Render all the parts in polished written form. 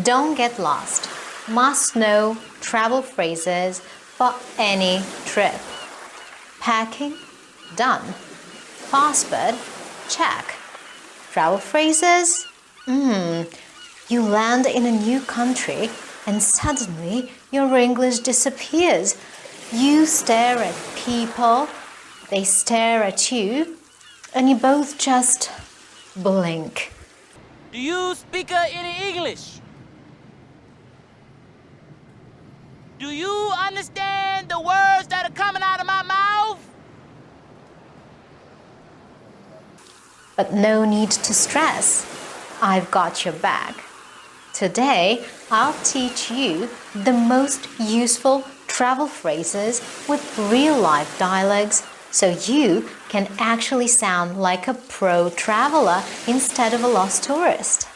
Don't get lost. Must know travel phrases for any trip. Packing? Done. Passport? Check. Travel phrases? You land in a new country and suddenly your English disappears. You stare at people, they stare at you, and you both just blink. Do you speak any English? Do you understand the words that are coming out of my mouth? But no need to stress. I've got your back. Today, I'll teach you the most useful travel phrases with real-life dialogues so you can actually sound like a pro traveler instead of a lost tourist.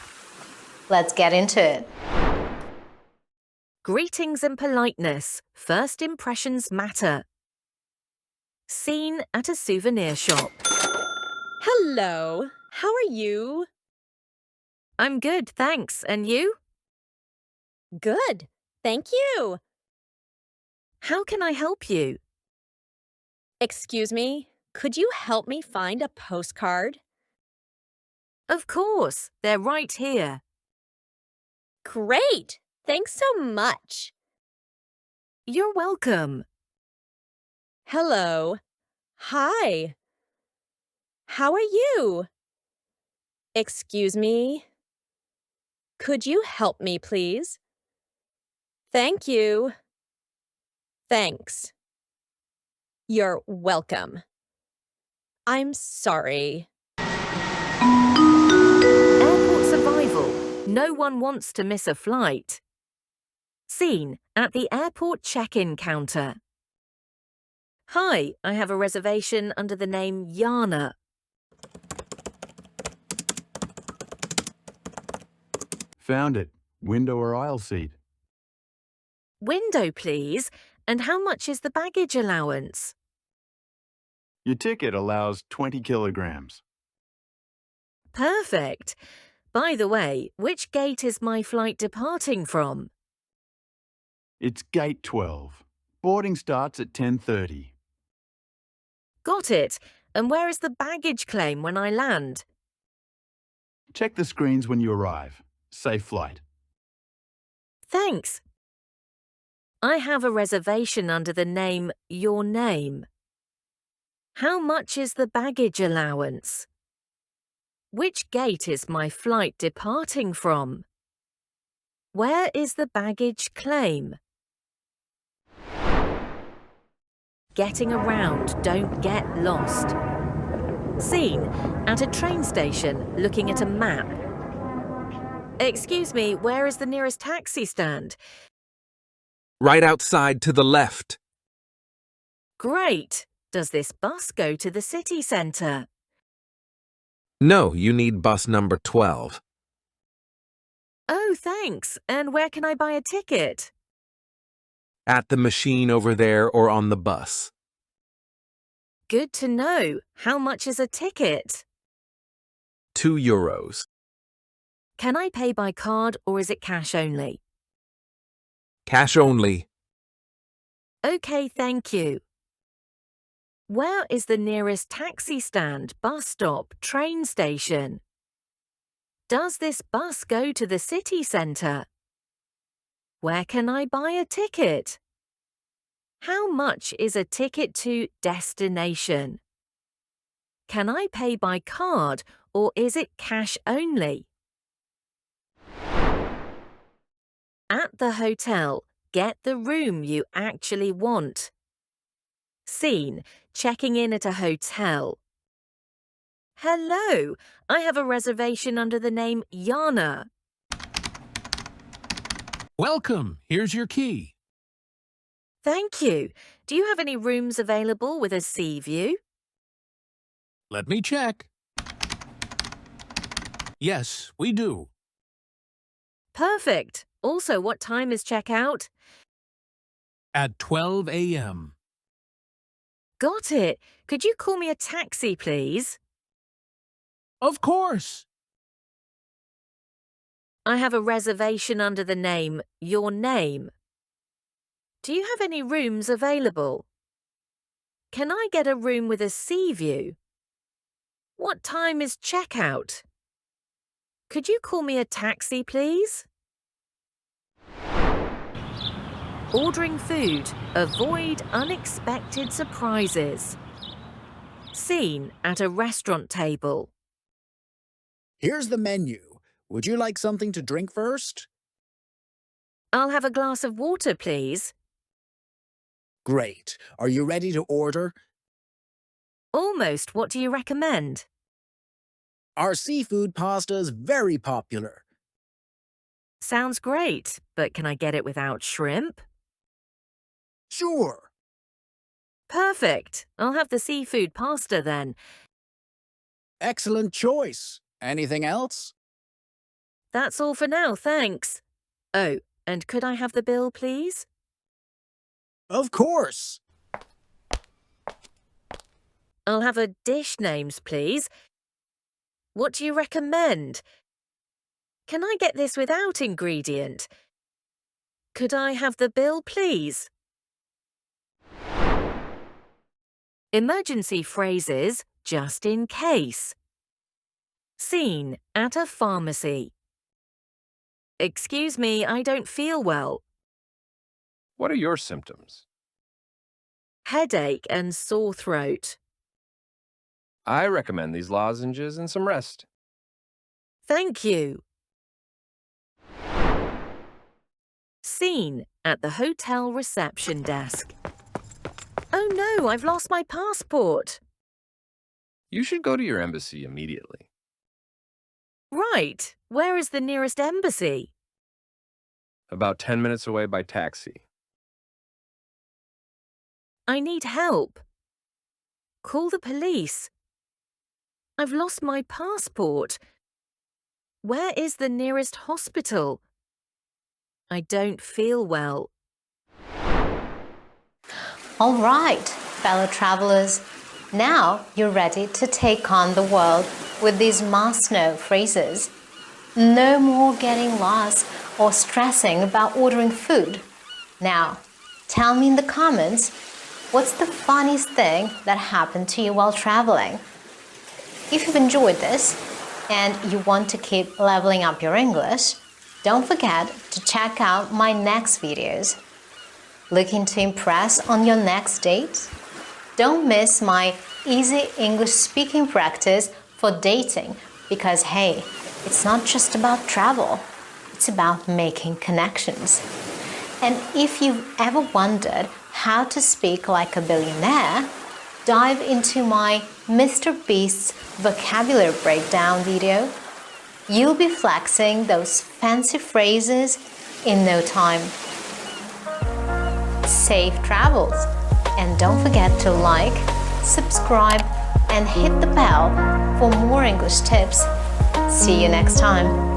Let's get into it. Greetings and politeness. First impressions matter. Scene at a souvenir shop. Hello, how are you? I'm good, thanks. And you? Good, thank you. How can I help you? Excuse me, could you help me find a postcard? Of course, they're right here. Great, thanks so much. You're welcome. Hello, hi. How are you? Excuse me, could you help me, please? Thank you. Thanks. You're welcome. I'm sorry. Airport survival. No one wants to miss a flight. Scene at the airport check-in counter. Hi, I have a reservation under the name Yana. Found it. Window or aisle seat? Window, please. And how much is the baggage allowance? Your ticket allows 20 kilograms. Perfect. By the way, which gate is my flight departing from? It's gate 12. Boarding starts at 10:30. Got it. And where is the baggage claim when I land? Check the screens when you arrive. Safe flight. Thanks. I have a reservation under the name Your Name. How much is the baggage allowance? Which gate is my flight departing from? Where is the baggage claim? Getting around, don't get lost. Scene at a train station looking at a map. Excuse me, where is the nearest taxi stand? Right outside to the left. Great. Does this bus go to the city centre? No, you need bus number 12. Oh, thanks. And where can I buy a ticket? At the machine over there or on the bus. Good to know. How much is a ticket? €2. Can I pay by card or is it cash only? Cash only. OK, thank you. Where is the nearest taxi stand, bus stop, train station? Does this bus go to the city centre? Where can I buy a ticket? How much is a ticket to destination? Can I pay by card or is it cash only? At the hotel, get the room you actually want. Scene, checking in at a hotel. Hello, I have a reservation under the name Yana. Welcome. Here's your key. Thank you. Do you have any rooms available with a sea view? Let me check. Yes, we do. Perfect. Also, what time is checkout? At 12 a.m. Got it. Could you call me a taxi, please? Of course. I have a reservation under the name Your Name. Do you have any rooms available? Can I get a room with a sea view? What time is checkout? Could you call me a taxi, please? Ordering food. Avoid unexpected surprises. Scene at a restaurant table. Here's the menu. Would you like something to drink first? I'll have a glass of water, please. Great. Are you ready to order? Almost. What do you recommend? Our seafood pasta is very popular. Sounds great, but can I get it without shrimp? Sure. Perfect. I'll have the seafood pasta then. Excellent choice. Anything else? That's all for now, thanks. Oh, and could I have the bill, please? Of course. I'll have a dish names, please. What do you recommend? Can I get this without ingredient? Could I have the bill, please? Emergency phrases, just in case. Scene at a pharmacy. Excuse me, I don't feel well. What are your symptoms? Headache and sore throat. I recommend these lozenges and some rest. Thank you. Scene at the hotel reception desk. Oh no, I've lost my passport. You should go to your embassy immediately. Right, where is the nearest embassy? About 10 minutes away by taxi. I need help. Call the police. I've lost my passport. Where is the nearest hospital? I don't feel well. All right, fellow travelers. Now you're ready to take on the world with these must-know phrases. No more getting lost or stressing about ordering food. Now, tell me in the comments, what's the funniest thing that happened to you while traveling? If you've enjoyed this and you want to keep leveling up your English, don't forget to check out my next videos. Looking to impress on your next date? Don't miss my easy English speaking practice for dating because, hey, it's not just about travel, it's about making connections. And if you've ever wondered how to speak like a billionaire, dive into my Mr. Beast's vocabulary breakdown video. You'll be flexing those fancy phrases in no time. Safe travels! And don't forget to like, subscribe, and hit the bell for more English tips. See you next time.